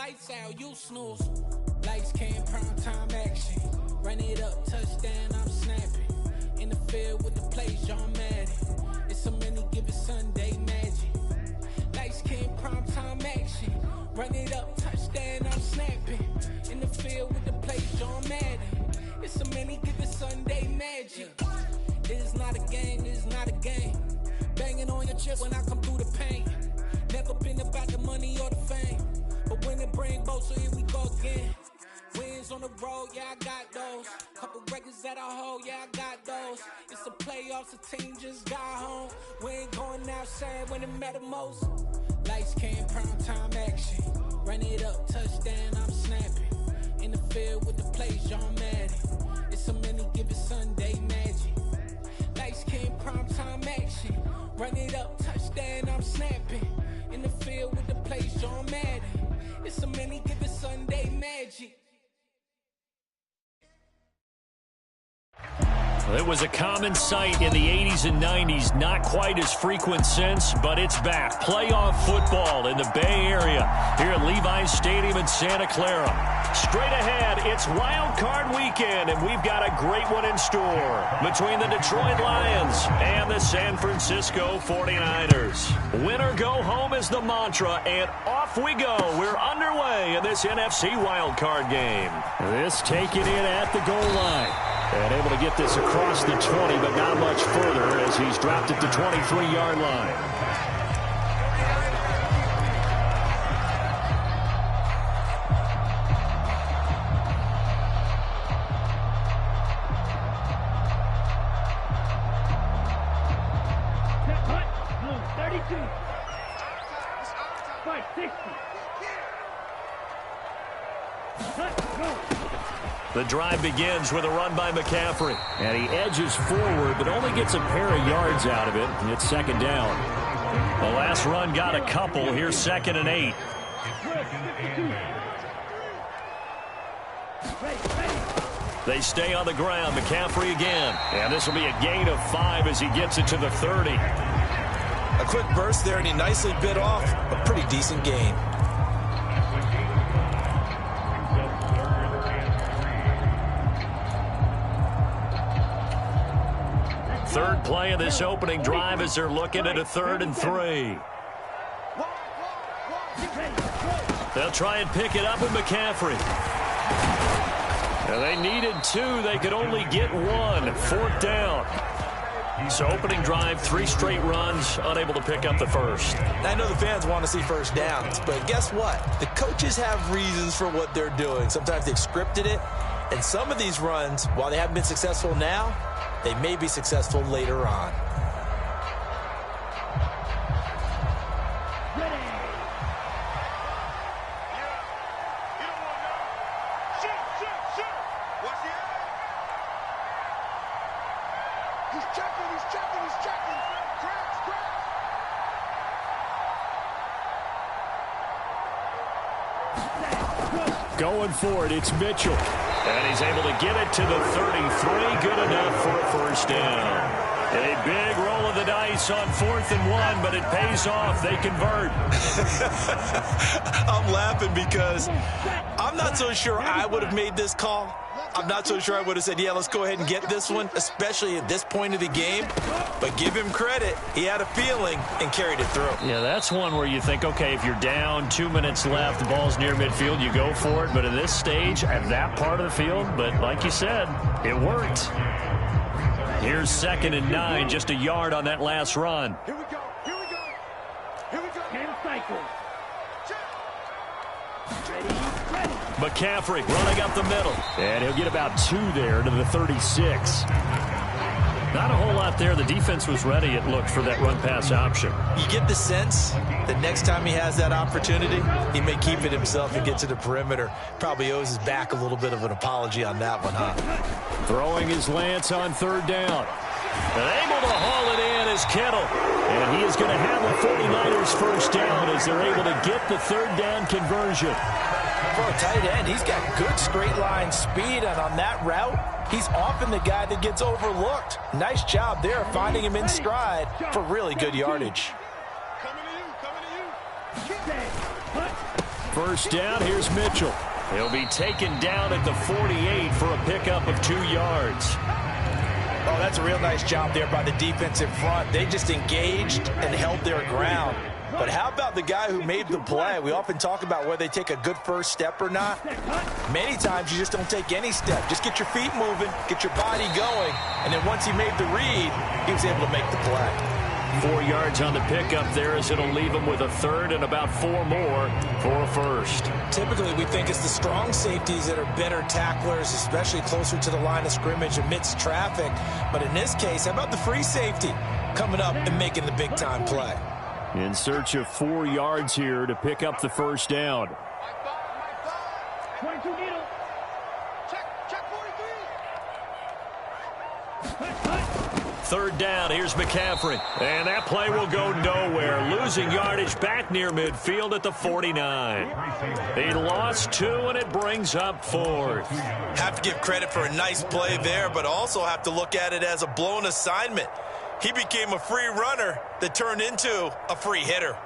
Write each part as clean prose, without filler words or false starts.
lights out, you snooze. Lights came, prime time action. Run it up, touchdown, I'm snapping. In the field with the plays, John Madden. It's a many given Sunday magic. Lights came, prime time action. Run it up, touchdown, I'm snapping. In the field with the plays, John Madden. It's a many given Sunday magic. It is not a game, it is not a game. Banging on your chest when I come through the pain. Never been about the money or the fame. But when it bring both, so here we go again. Wins on the road, yeah, I got those. Couple records that I hold, yeah, I got those. It's the playoffs, the team just got home. We ain't going outside when it matter most. Lights came, prime time action. Run it up, touchdown, I'm snapping. In the field with the plays, John Madden. It's a many given Sunday magic. Lights came, prime time action. Run it up, touchdown, I'm snapping. In the field with the plays, John Madden. It's a many given Sunday magic. It was a common sight in the 80s and 90s, not quite as frequent since, but it's back. Playoff football in the Bay Area here at Levi's Stadium in Santa Clara. Straight ahead, it's Wild Card Weekend, and we've got a great one in store between the Detroit Lions and the San Francisco 49ers. Win or go home is the mantra, and off we go. We're underway in this NFC Wild Card game. This taken in at the goal line. And able to get this across the 20, but not much further as he's dropped it to 23-yard line. The drive begins with a run by McCaffrey. And he edges forward, but only gets a pair of yards out of it. And it's second down. The last run got a couple. Here's 2nd and 8. They stay on the ground. McCaffrey again. And this will be a gain of 5 as he gets it to the 30. A quick burst there, and he nicely bit off a pretty decent gain. Third play of this opening drive as they're looking at a 3rd and 3. They'll try and pick it up with McCaffrey. Now they needed 2. They could only get 1. 4th down. So opening drive, 3 straight runs, unable to pick up the first. I know the fans want to see first downs, but guess what? The coaches have reasons for what they're doing. Sometimes they've scripted it, and some of these runs, while they haven't been successful now, they may be successful later on. Going for it, it's Mitchell. And he's able to get it to the 33. Good enough for a first down. A big roll of the dice on 4th and 1, but it pays off. They convert. I'm laughing because I'm not so sure I would have made this call. I'm not so sure I would have said, yeah, let's go ahead and get this one, especially at this point of the game. But give him credit. He had a feeling and carried it through. Yeah, that's one where you think, okay, if you're down, 2 minutes left, the ball's near midfield, you go for it. But at this stage, at that part of the field, but like you said, it worked. Here's 2nd and 9, just a yard on that last run. Here we go, here we go, here we go. And cycle. McCaffrey running up the middle. And he'll get about 2 there to the 36. Not a whole lot there. The defense was ready, it looked, for that run-pass option. You get the sense that next time he has that opportunity, he may keep it himself and get to the perimeter. Probably owes his back a little bit of an apology on that one, huh? Throwing his Lance on 3rd down. And able to haul it in is Kittle. And he is going to have a 49ers first down as they're able to get the 3rd down conversion. For a tight end, he's got good straight line speed, and on that route, he's often the guy that gets overlooked. Nice job there finding him in stride for really good yardage. First down, here's Mitchell. He'll be taken down at the 48 for a pickup of 2 yards. Oh, that's a real nice job there by the defensive front. They just engaged and held their ground. But how about the guy who made the play? We often talk about whether they take a good first step or not. Many times you just don't take any step. Just get your feet moving, get your body going, and then once he made the read, he was able to make the play. 4 yards on the pickup there as it'll leave him with a third and about 4 more for a first. Typically, we think it's the strong safeties that are better tacklers, especially closer to the line of scrimmage amidst traffic. But in this case, how about the free safety coming up and making the big-time play? In search of 4 yards here to pick up the first down. 22 needle. Check 43. Third down, here's McCaffrey. And that play will go nowhere. Losing yardage back near midfield at the 49. He lost 2, and it brings up 4th. Have to give credit for a nice play there, but also have to look at it as a blown assignment. He became a free runner that turned into a free hitter.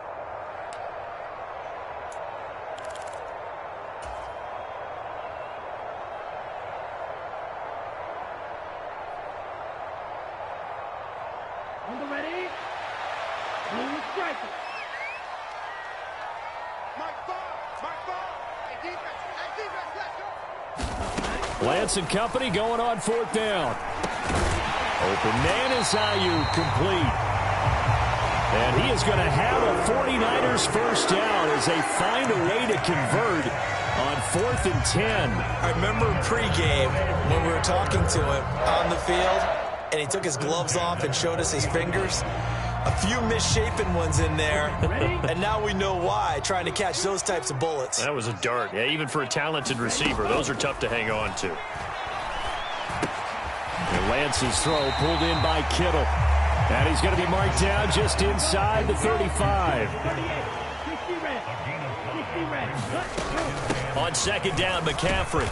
On the ready. Blue striker. Mark ball. Hey, defense, let's go. Lance and company going on 4th down. Open man is Ayuk, complete. And he is going to have a 49ers first down as they find a way to convert on 4th and 10. I remember pregame when we were talking to him on the field, and he took his gloves off and showed us his fingers. A few misshapen ones in there, and now we know why, trying to catch those types of bullets. That was a dart. Yeah, even for a talented receiver, those are tough to hang on to. And Lance's throw pulled in by Kittle. And he's going to be marked down just inside the 35. On second down, McCaffrey.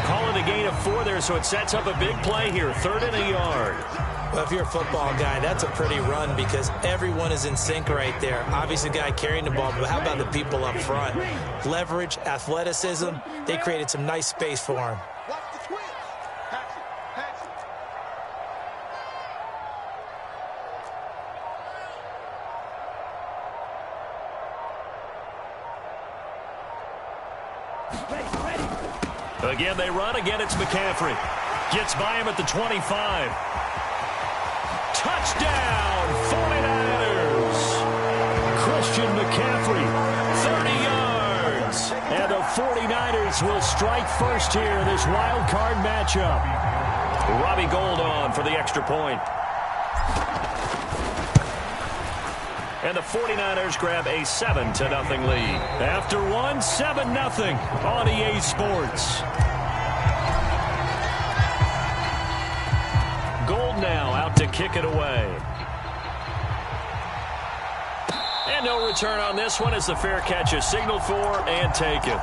Calling a gain of 4 there, so it sets up a big play here. 3rd and a yard. Well, if you're a football guy, that's a pretty run because everyone is in sync right there. Obviously, the guy carrying the ball, but how about the people up front? Leverage, athleticism, they created some nice space for him. Watch the twitch. Patch it. Ready. Again, they run. Again, it's McCaffrey. Gets by him at the 25. Touchdown, 49ers. Christian McCaffrey, 30 yards. And the 49ers will strike first here in this wild card matchup. Robbie Gould on for the extra point. And the 49ers grab a 7-0 lead. After one, 7-0 on EA Sports. Gould now out to kick it away. And no return on this one as the fair catch is signaled for and taken.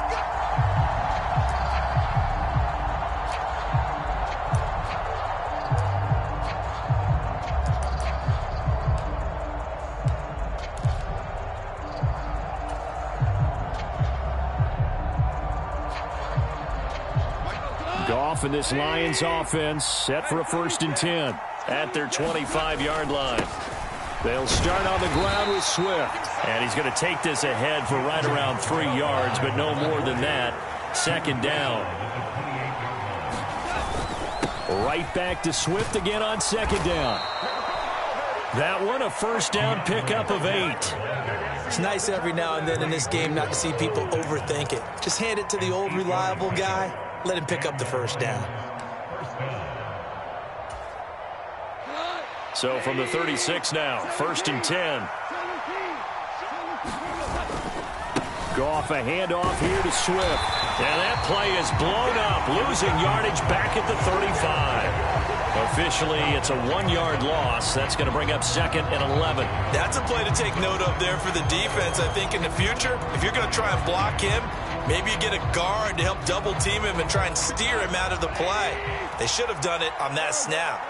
Goff and this Lions offense set for a 1st and 10 at their 25-yard line. They'll start on the ground with Swift. And he's going to take this ahead for right around 3 yards, but no more than that. 2nd down. Right back to Swift again on 2nd down. That one a 1st down pickup of 8. It's nice every now and then in this game not to see people overthink it. Just hand it to the old reliable guy. Let him pick up the 1st down. So from the 36 now, 1st and 10. Goff a handoff here to Swift. And that play is blown up, losing yardage back at the 35. Officially, it's a 1-yard loss. That's going to bring up 2nd and 11. That's a play to take note of there for the defense. I think in the future, if you're going to try and block him, maybe you get a guard to help double team him and try and steer him out of the play. They should have done it on that snap.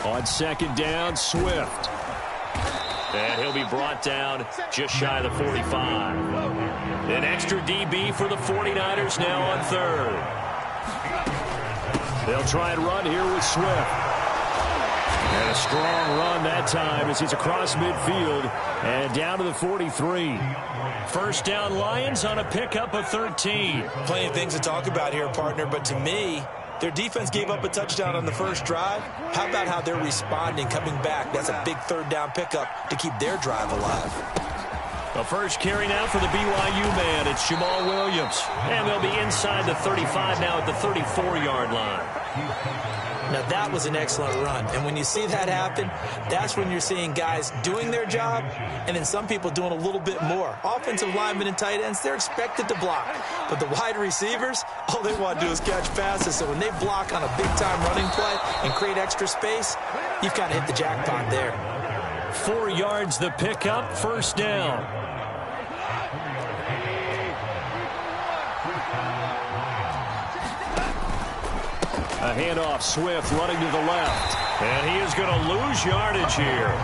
On 2nd down, Swift. And he'll be brought down just shy of the 45. An extra DB for the 49ers now on third. They'll try and run here with Swift. And a strong run that time as he's across midfield and down to the 43. First down Lions on a pickup of 13. Plenty of things to talk about here, partner, but to me, their defense gave up a touchdown on the first drive. How about how they're responding, coming back? That's a big third down pickup to keep their drive alive. The first carry now for the BYU man. It's Jamal Williams. And they'll be inside the 35 now at the 34-yard line. Now, that was an excellent run. And when you see that happen, that's when you're seeing guys doing their job and then some people doing a little bit more. Offensive linemen and tight ends, they're expected to block. But the wide receivers, all they want to do is catch passes. So when they block on a big-time running play and create extra space, you've kind of hit the jackpot there. 4 yards the pickup, first down. A handoff, Swift running to the left. And he is going to lose yardage here.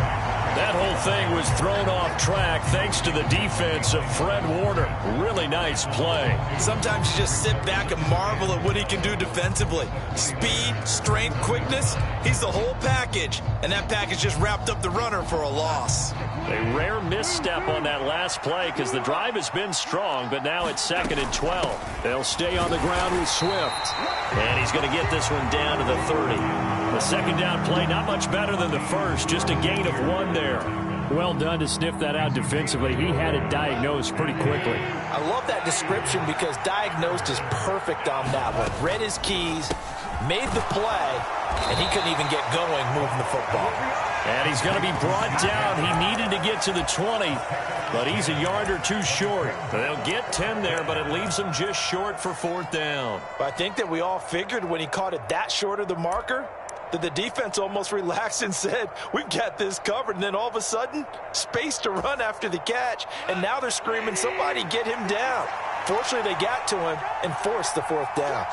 That whole thing was thrown off track thanks to the defense of Fred Warner. Really nice play. Sometimes you just sit back and marvel at what he can do defensively. Speed, strength, quickness, he's the whole package. And that package just wrapped up the runner for a loss. A rare misstep on that last play because the drive has been strong, but now it's 2nd and 12. They'll stay on the ground with Swift. And he's going to get this one down to the 30. The second down play, not much better than the first, just a gain of 1 there. Well done to sniff that out defensively. He had it diagnosed pretty quickly. I love that description because diagnosed is perfect on that one. Read his keys, made the play, and he couldn't even get going moving the football. And he's going to be brought down. He needed to get to the 20, but he's a yard or 2 short. They'll get 10 there, but it leaves him just short for 4th down. I think that we all figured when he caught it that short of the marker that the defense almost relaxed and said, we've got this covered. And then all of a sudden, space to run after the catch. And now they're screaming, somebody get him down. Fortunately, they got to him and forced the 4th down.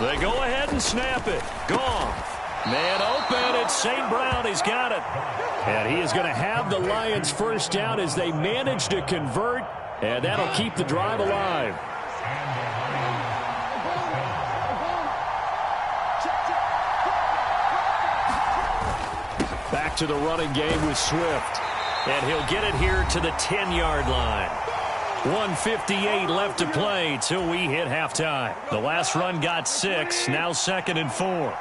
They go ahead and snap it. Gone. Man open. It's St. Brown. He's got it. And he is going to have the Lions first down as they manage to convert. And that'll keep the drive alive. Back to the running game with Swift. And he'll get it here to the 10-yard line. 1:58 left to play till we hit halftime. The last run got 6. Now 2nd and 4.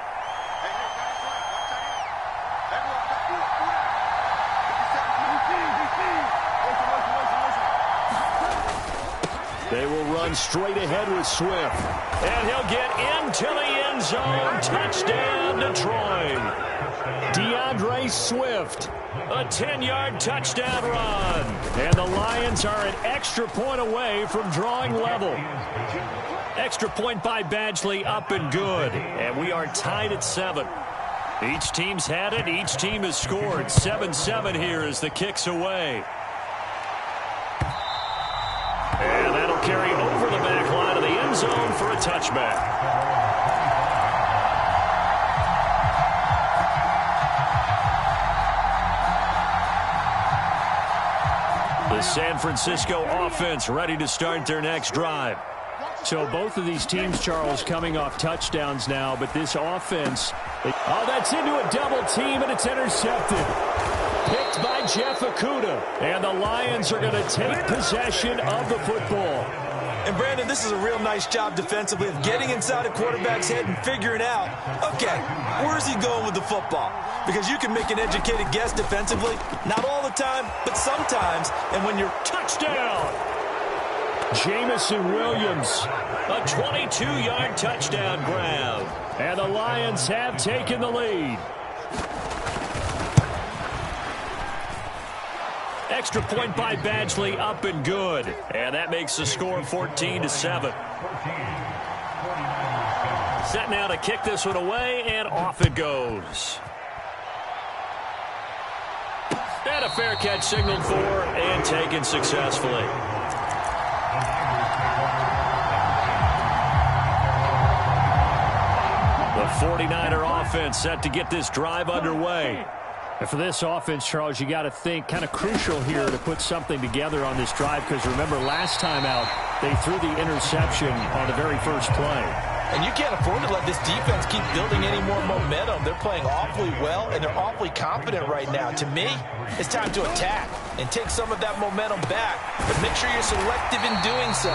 They will run straight ahead with Swift. And he'll get into the end zone. Touchdown, Detroit. DeAndre Swift. A 10-yard touchdown run. And the Lions are an extra point away from drawing level. Extra point by Badgley, up and good. And we are tied at 7. Each team's had it. Each team has scored. 7-7 here as the kick's away. And that'll carry over the back line of the end zone for a touchback. The San Francisco offense ready to start their next drive. So both of these teams, Charles, coming off touchdowns now, but this offense, oh, that's into a double team, and it's intercepted. Picked by Jeff Okudah, and the Lions are going to take possession of the football. And, Brandon, this is a real nice job defensively of getting inside a quarterback's head and figuring out, okay, where's he going with the football? Because you can make an educated guess defensively, not all the time, but sometimes. And when you're touchdown, Jamison Williams, a 22-yard touchdown grab. And the Lions have taken the lead. Extra point by Badgley, up and good. And that makes the score 14-7. Set now to kick this one away, and off it goes. And a fair catch signaled for and taken successfully. The 49er offense set to get this drive underway. And for this offense, Charles, you got to think kind of crucial here to put something together on this drive, because remember last time out they threw the interception on the very first play. And you can't afford to let this defense keep building any more momentum. They're playing awfully well, and they're awfully confident right now. To me, it's time to attack and take some of that momentum back. But make sure you're selective in doing so.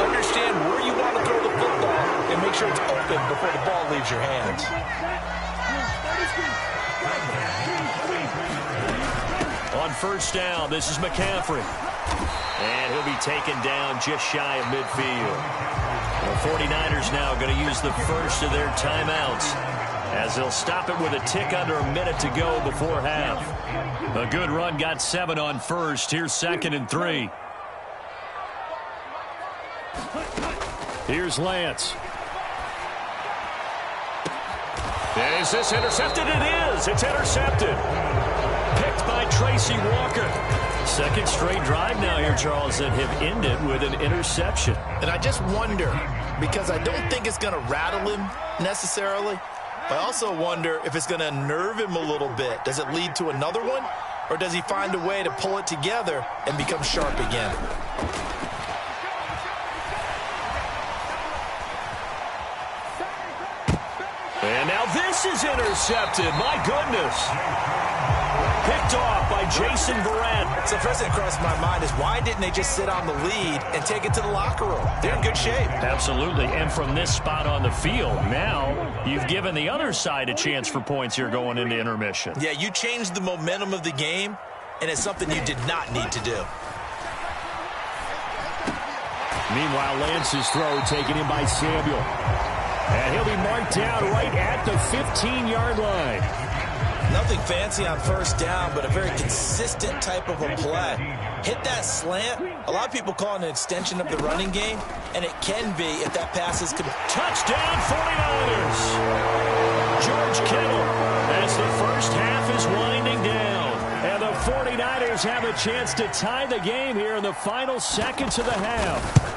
Understand where you want to throw the football and make sure it's open before the ball leaves your hands. On first down, this is McCaffrey. And he'll be taken down just shy of midfield. The 49ers now going to use the first of their timeouts, as they'll stop it with a tick under a minute to go before half. A good run got 7 on first. Here's 2nd and 3. Here's Lance. Is this intercepted? It is. It's intercepted. Picked by Tracy Walker. Second straight drive now here, Charles, that have ended with an interception. And I just wonder, because I don't think it's going to rattle him necessarily, I also wonder if it's going to unnerve him a little bit. Does it lead to another one? Or does he find a way to pull it together and become sharp again? And now this is intercepted. My goodness. Picked off by Jason Verrett. So first thing that crossed my mind is, why didn't they just sit on the lead and take it to the locker room? They're in good shape. Absolutely. And from this spot on the field, now you've given the other side a chance for points here going into intermission. Yeah, you changed the momentum of the game, and it's something you did not need to do. Meanwhile, Lance's throw taken in by Samuel. And he'll be marked down right at the 15-yard line. Nothing fancy on first down, but a very consistent type of a play. Hit that slant. A lot of people call it an extension of the running game, and it can be if that pass is touchdown 49ers. George Kittle, as the first half is winding down. And the 49ers have a chance to tie the game here in the final seconds of the half.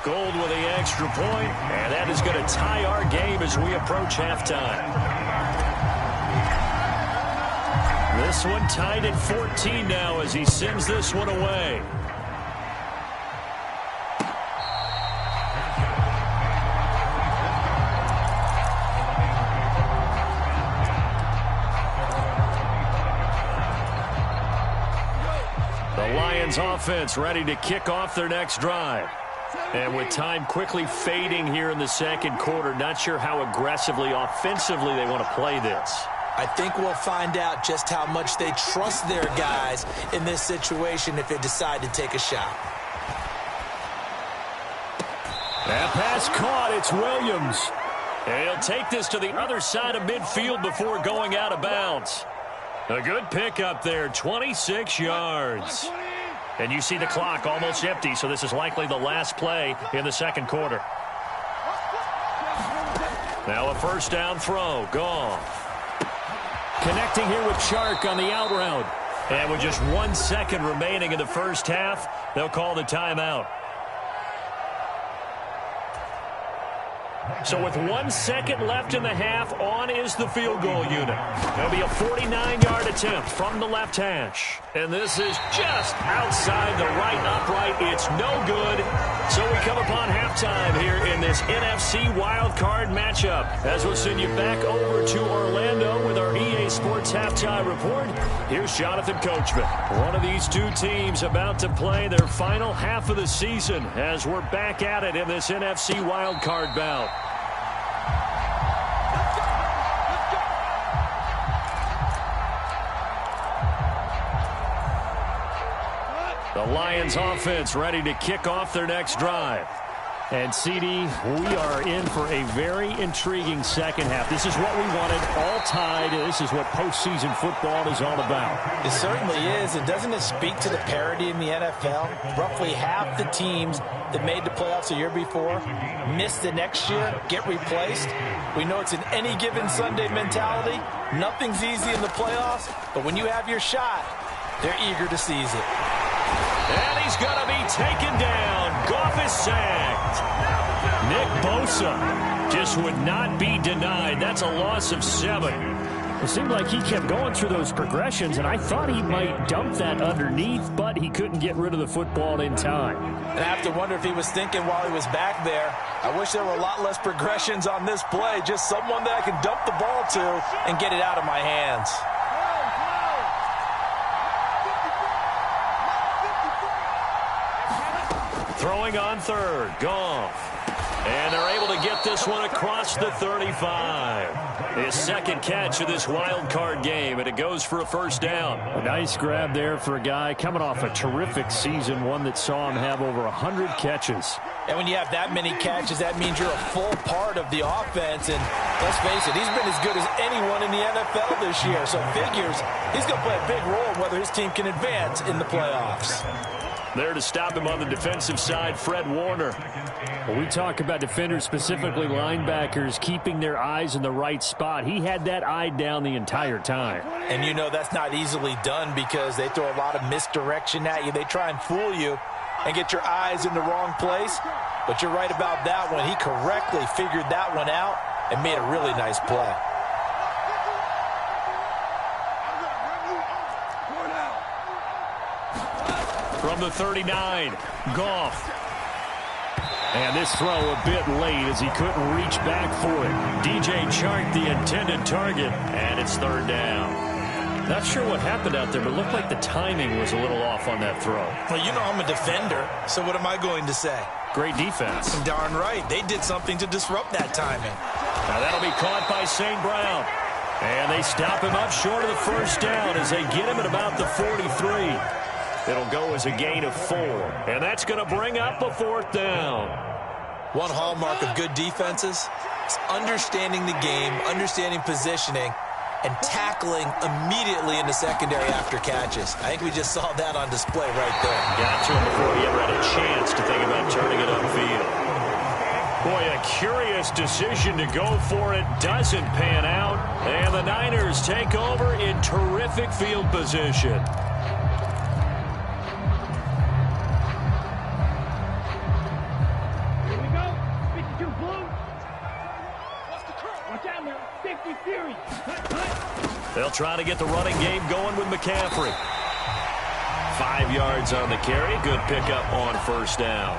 Gold with the extra point, and that is going to tie our game as we approach halftime. This one tied at 14 now as he sends this one away. The Lions offense ready to kick off their next drive. And with time quickly fading here in the second quarter, not sure how aggressively, offensively they want to play this. I think we'll find out just how much they trust their guys in this situation if they decide to take a shot. That pass caught. It's Williams. And he'll take this to the other side of midfield before going out of bounds. A good pickup there, 26 yards. And you see the clock almost empty, so this is likely the last play in the second quarter. Now a first down throw. Goff. Connecting here with Chark on the out route. And with just 1 second remaining in the first half, they'll call the timeout. So with 1 second left in the half, on is the field goal unit. There'll be a 49-yard attempt from the left hash. And this is just outside the right upright. It's no good. So we come upon halftime here in this NFC wildcard matchup. As we'll send you back over to Orlando with our EA Sports Halftime Report, here's Jonathan Coachman. One of these two teams about to play their final half of the season as we're back at it in this NFC wildcard bout. The Lions offense ready to kick off their next drive. And, CD, we are in for a very intriguing second half. This is what we wanted, all tied. This is what postseason football is all about. It certainly is. And doesn't it speak to the parity in the NFL? Roughly half the teams that made the playoffs the year before miss the next year, get replaced. We know it's an any given Sunday mentality. Nothing's easy in the playoffs, but when you have your shot, they're eager to seize it. And he's going to be taken down. Goff is sacked. Nick Bosa just would not be denied. That's a loss of 7. It seemed like he kept going through those progressions, and I thought he might dump that underneath, but he couldn't get rid of the football in time. And I have to wonder if he was thinking while he was back there, I wish there were a lot less progressions on this play, just someone that I can dump the ball to and get it out of my hands. Throwing on third, Goff. And they're able to get this one across the 35. His second catch of this wild card game, and it goes for a first down. A nice grab there for a guy coming off a terrific season, one that saw him have over 100 catches. And when you have that many catches, that means you're a full part of the offense. And let's face it, he's been as good as anyone in the NFL this year. So figures he's going to play a big role in whether his team can advance in the playoffs. There to stop him on the defensive side, Fred Warner. When we talk about defenders, specifically linebackers, keeping their eyes in the right spot, he had that eye down the entire time. And you know that's not easily done because they throw a lot of misdirection at you. They try and fool you and get your eyes in the wrong place. But you're right about that one. He correctly figured that one out and made a really nice play. From the 39, Goff. And this throw a bit late as he couldn't reach back for it. DJ Chark, the intended target, and it's third down. Not sure what happened out there, but it looked like the timing was a little off on that throw. Well, you know I'm a defender, so what am I going to say? Great defense. Darn right. They did something to disrupt that timing. Now that'll be caught by St. Brown. And they stop him up short of the first down as they get him at about the 43. It'll go as a gain of 4. And that's going to bring up a fourth down. One hallmark of good defenses is understanding the game, understanding positioning, and tackling immediately in the secondary after catches. I think we just saw that on display right there. Got to him before he ever had a chance to think about turning it upfield. Boy, a curious decision to go for it. Doesn't pan out. And the Niners take over in terrific field position. They'll try to get the running game going with McCaffrey. 5 yards on the carry. Good pickup on first down.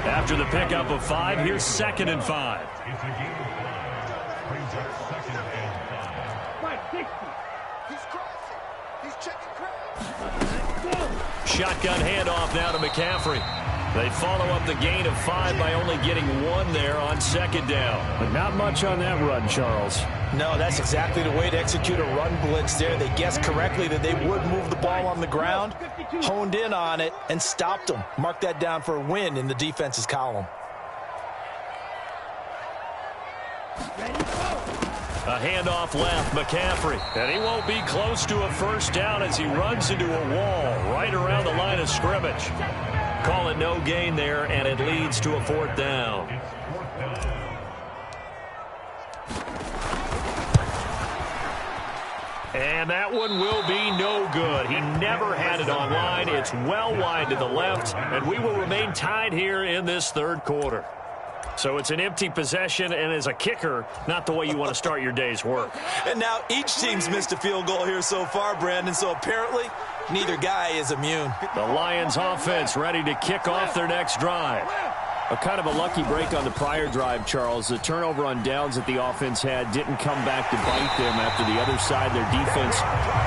After the pickup of 5, here's 2nd and 5. Shotgun handoff now to McCaffrey. They follow up the gain of 5 by only getting 1 there on 2nd down. But not much on that run, Charles. No, that's exactly the way to execute a run blitz there. They guessed correctly that they would move the ball on the ground, honed in on it, and stopped them. Mark that down for a win in the defense's column. A handoff left, McCaffrey. And he won't be close to a first down as he runs into a wall right around the line of scrimmage. Call it no gain there, and it leads to a fourth down. And that one will be no good. He never had it on line. It's well wide to the left, and we will remain tied here in this third quarter. So it's an empty possession, and as a kicker, not the way you want to start your day's work. And now each team's missed a field goal here so far, Brandon, so apparently neither guy is immune. The Lions offense ready to kick off their next drive. A kind of a lucky break on the prior drive, Charles. The turnover on downs that the offense had didn't come back to bite them after the other side. Their defense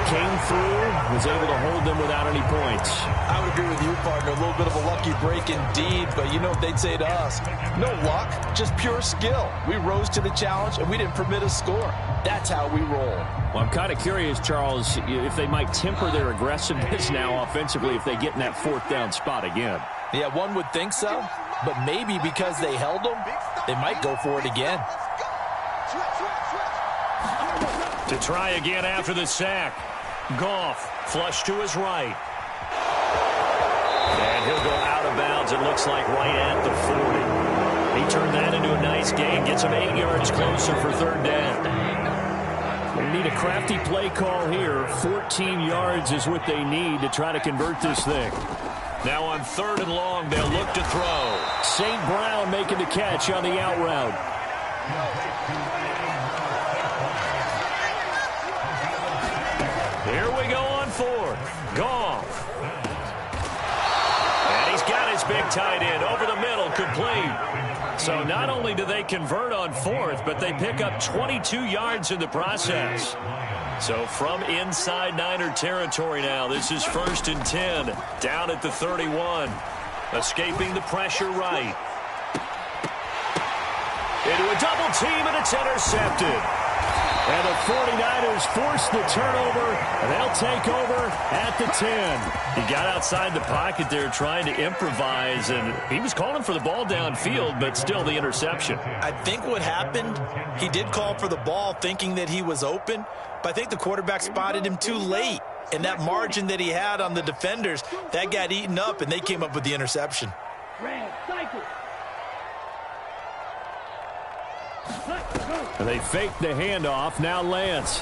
came through, was able to hold them without any points. I would agree with you, partner. A little bit of a lucky break indeed, but you know what they'd say to us? No luck, just pure skill. We rose to the challenge, and we didn't permit a score. That's how we roll. Well, I'm kind of curious, Charles, if they might temper their aggressiveness now offensively if they get in that fourth down spot again. Yeah, one would think so. But maybe because they held them, they might go for it again. To try again after the sack. Goff, flush to his right. And he'll go out of bounds, it looks like, right at the 40. He turned that into a nice gain, gets him 8 yards closer for third down. They need a crafty play call here. 14 yards is what they need to try to convert this thing. Now on 3rd and long, they'll look to throw. St. Brown making the catch on the out route. Here we go on 4th. Goff. And he's got his big tight end over the middle, complete. So not only do they convert on 4th, but they pick up 22 yards in the process. So from inside Niner territory now, this is 1st and 10, down at the 31. Escaping the pressure right. Into a double team, and it's intercepted. And the 49ers force the turnover, and they'll take over at the 10. He got outside the pocket there trying to improvise, and he was calling for the ball downfield, but still the interception. I think what happened, he did call for the ball thinking that he was open, but I think the quarterback spotted him too late. And that margin that he had on the defenders, that got eaten up, and they came up with the interception. Red cycle. And they fake the handoff. Now Lance.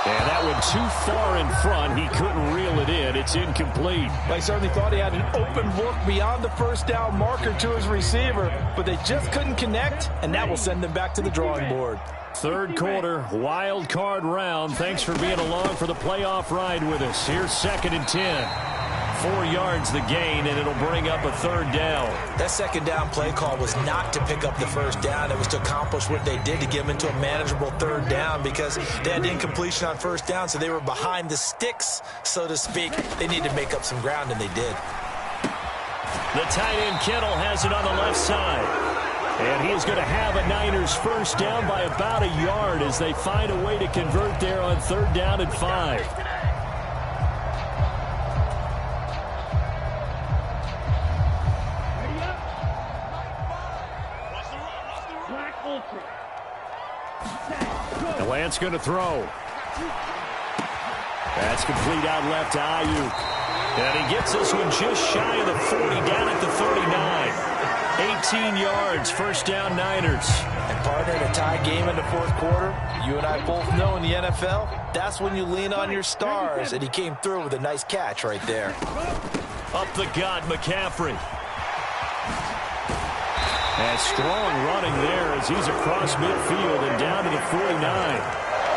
And that went too far in front. He couldn't reel it in. It's incomplete. I certainly thought he had an open look beyond the first down marker to his receiver, but they just couldn't connect, and that will send them back to the drawing board. 3rd quarter, wild card round. Thanks for being along for the playoff ride with us. Here's 2nd and 10. 4 yards the gain, and it'll bring up a 3rd down. That 2nd down play call was not to pick up the 1st down. It was to accomplish what they did to get them into a manageable 3rd down because they had incompletion on 1st down, so they were behind the sticks, so to speak. They needed to make up some ground, and they did. The tight end Kittle has it on the left side. And he is going to have a Niners 1st down by about a yard as they find a way to convert there on 3rd down and 5. Lance going to throw. That's complete out left to Ayuk. And he gets this one just shy of the 40, down at the 39. 18 yards, 1st down Niners. And partner, in a tie game in the 4th quarter, you and I both know in the NFL, that's when you lean on your stars. And he came through with a nice catch right there. Up the gut, McCaffrey. And strong running there as he's across midfield and down to the 49.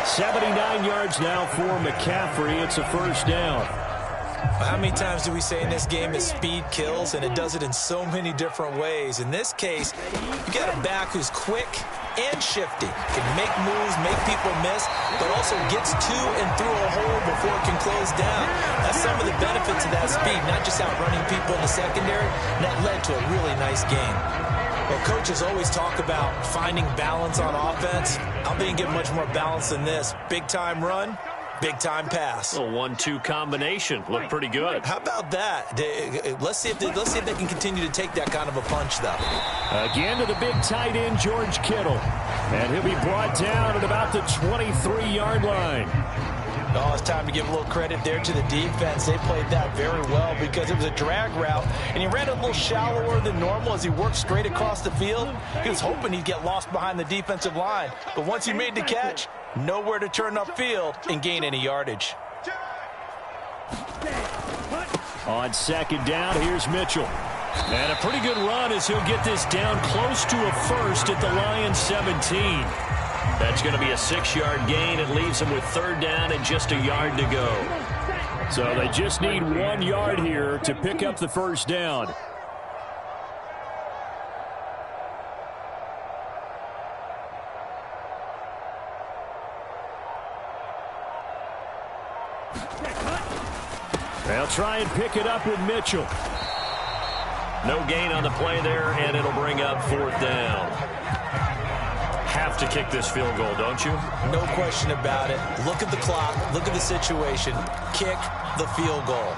79 yards now for McCaffrey. It's a 1st down. How many times do we say in this game that speed kills, and it does it in so many different ways? In this case, you got a back who's quick and shifty, can make moves, make people miss, but also gets to and through a hole before it can close down. That's some of the benefits of that speed, not just outrunning people in the secondary, and that led to a really nice game. Well, coaches always talk about finding balance on offense. I don't think you get much more balance than this. Big-time run, big-time pass. A 1-2 combination. Looked pretty good. How about that? Let's see if they can continue to take that kind of a punch, though. Again to the big tight end, George Kittle. And he'll be brought down at about the 23-yard line. Oh, it's time to give a little credit there to the defense. They played that very well because it was a drag route, and he ran a little shallower than normal as he worked straight across the field. He was hoping he'd get lost behind the defensive line, but once he made the catch, nowhere to turn upfield and gain any yardage. On 2nd down, here's Mitchell. And a pretty good run as he'll get this down close to a 1st at the Lions 17. That's going to be a 6-yard gain. It leaves them with 3rd down and just a yard to go. So they just need 1 yard here to pick up the 1st down. They'll try and pick it up with Mitchell. No gain on the play there, and it'll bring up 4th down. Have to kick this field goal, don't you? No question about it. Look at the clock. Look at the situation. Kick the field goal.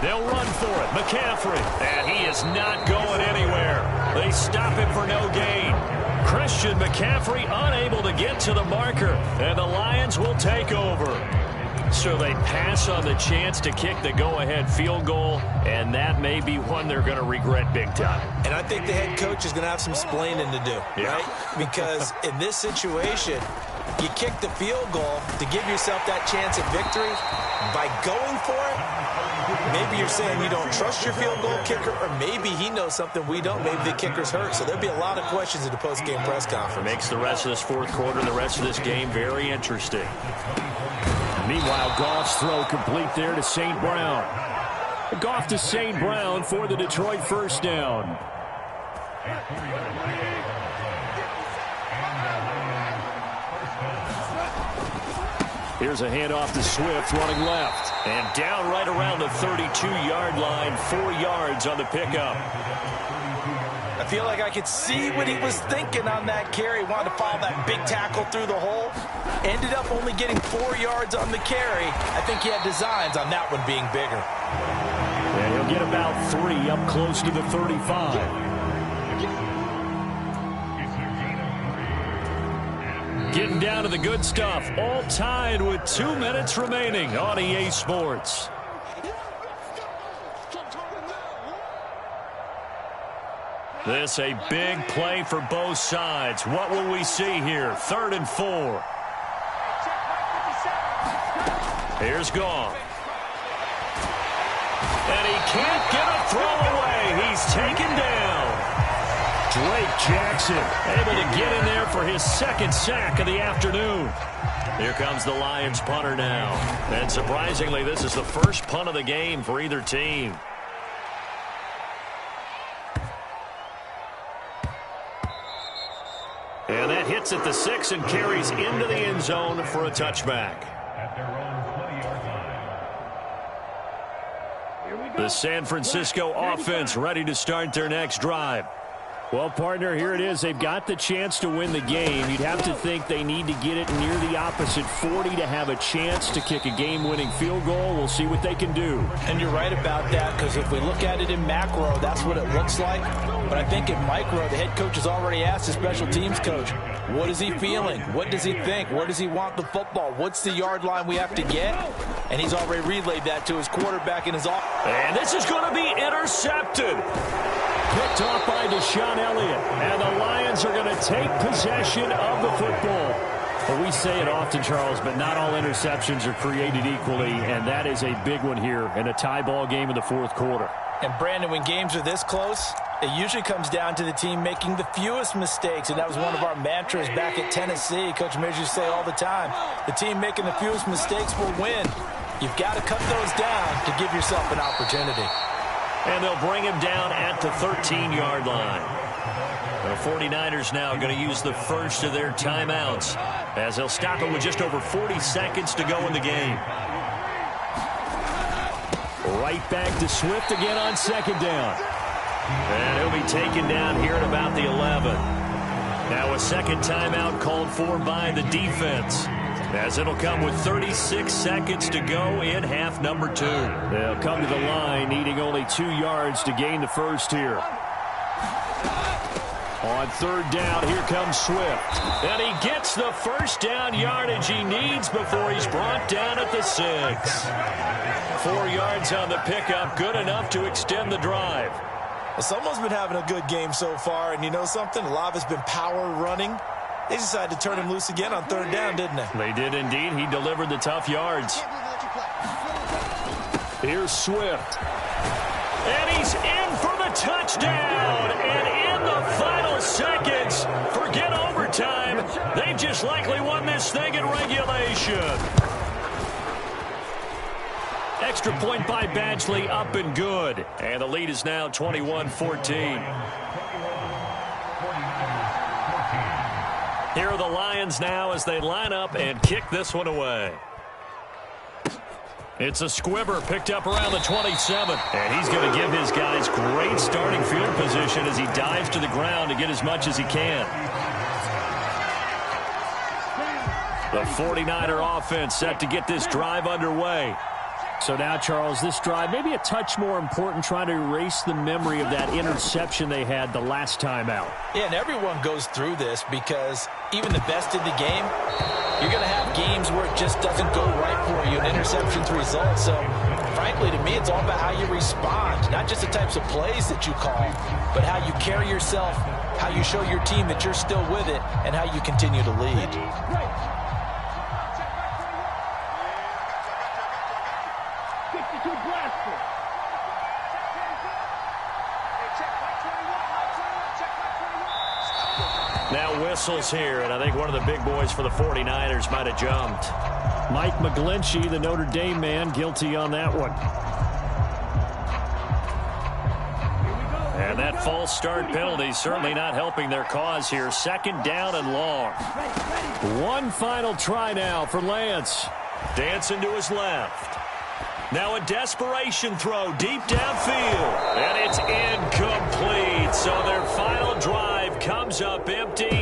They'll run for it. McCaffrey. And he is not going anywhere. They stop him for no gain. Christian McCaffrey unable to get to the marker, and the Lions will take over. So they pass on the chance to kick the go-ahead field goal, and that may be one they're going to regret big time. And I think the head coach is going to have some splaining to do, right? Because in this situation, you kick the field goal to give yourself that chance at victory. By going for it, maybe you're saying you don't trust your field goal kicker, or maybe he knows something we don't. Maybe the kicker's hurt. So there'll be a lot of questions at the post-game press conference. Makes the rest of this fourth quarter and the rest of this game very interesting. Meanwhile, Goff's throw complete there to St. Brown. Goff to St. Brown for the Detroit first down. Here's a handoff to Swift running left. And down right around the 32-yard line, 4 yards on the pickup. I feel like I could see what he was thinking on that carry. Wanted to follow that big tackle through the hole. Ended up only getting 4 yards on the carry. I think he had designs on that one being bigger. And he'll get about 3 up close to the 35. Getting down to the good stuff. All tied with 2 minutes remaining on EA Sports. This a big play for both sides. What will we see here? 3rd and 4. Here's Goff. And he can't get a throw away. He's taken down. Drake Jackson able to get in there for his 2nd sack of the afternoon. Here comes the Lions punter now. And surprisingly, this is the first punt of the game for either team. And that hits at the 6 and carries into the end zone for a touchback. The San Francisco offense ready to start their next drive. Well, partner, here it is. They've got the chance to win the game. You'd have to think they need to get it near the opposite 40 to have a chance to kick a game-winning field goal. We'll see what they can do. And you're right about that, because if we look at it in macro, that's what it looks like. But I think in micro, the head coach has already asked the special teams coach, what is he feeling? What does he think? Where does he want the football? What's the yard line we have to get? And he's already relayed that to his quarterback in his office. And this is going to be intercepted. Picked off by Deshaun Elliott. And the Lions are going to take possession of the football. Well, we say it often, Charles, but not all interceptions are created equally, and that is a big one here in a tie ball game in the fourth quarter. And, Brandon, when games are this close, it usually comes down to the team making the fewest mistakes, and that was one of our mantras back at Tennessee. Coach Mears used to say all the time, the team making the fewest mistakes will win. You've got to cut those down to give yourself an opportunity. And they'll bring him down at the 13-yard line. The 49ers now going to use the first of their timeouts as they'll stop it with just over 40 seconds to go in the game. Right back to Swift again on 2nd down. And he'll be taken down here at about the 11. Now a 2nd timeout called for by the defense, as it'll come with 36 seconds to go in half number 2. They'll come to the line needing only 2 yards to gain the first here. On 3rd down, here comes Swift. And he gets the first down yardage he needs before he's brought down at the 6. 4 yards on the pickup, good enough to extend the drive. Well, someone's been having a good game so far, and you know something? A lot of it's been power running. They decided to turn him loose again on 3rd down, didn't they? They did indeed. He delivered the tough yards. Here's Swift. And he's in for the touchdown. And in the final seconds, forget overtime. They've just likely won this thing in regulation. Extra point by Badgley, up and good. And the lead is now 21-14. Here are the Lions now as they line up and kick this one away. It's a squibber picked up around the 27. And he's going to give his guys great starting field position as he dives to the ground to get as much as he can. The 49er offense set to get this drive underway. So now, Charles, this drive maybe a touch more important, trying to erase the memory of that interception they had the last time out. Yeah, and everyone goes through this because even the best in the game, you're going to have games where it just doesn't go right for you. Interceptions result. So, frankly, to me, it's all about how you respond, not just the types of plays that you call, but how you carry yourself, how you show your team that you're still with it, and how you continue to lead. Now whistles here, and I think one of the big boys for the 49ers might have jumped. Mike McGlinchey, the Notre Dame man, guilty on that one. And that false start penalty certainly not helping their cause here. Second down and long. One final try now for Lance. Dancing to his left. Now a desperation throw deep downfield. And it's incomplete. So their final drive comes up empty.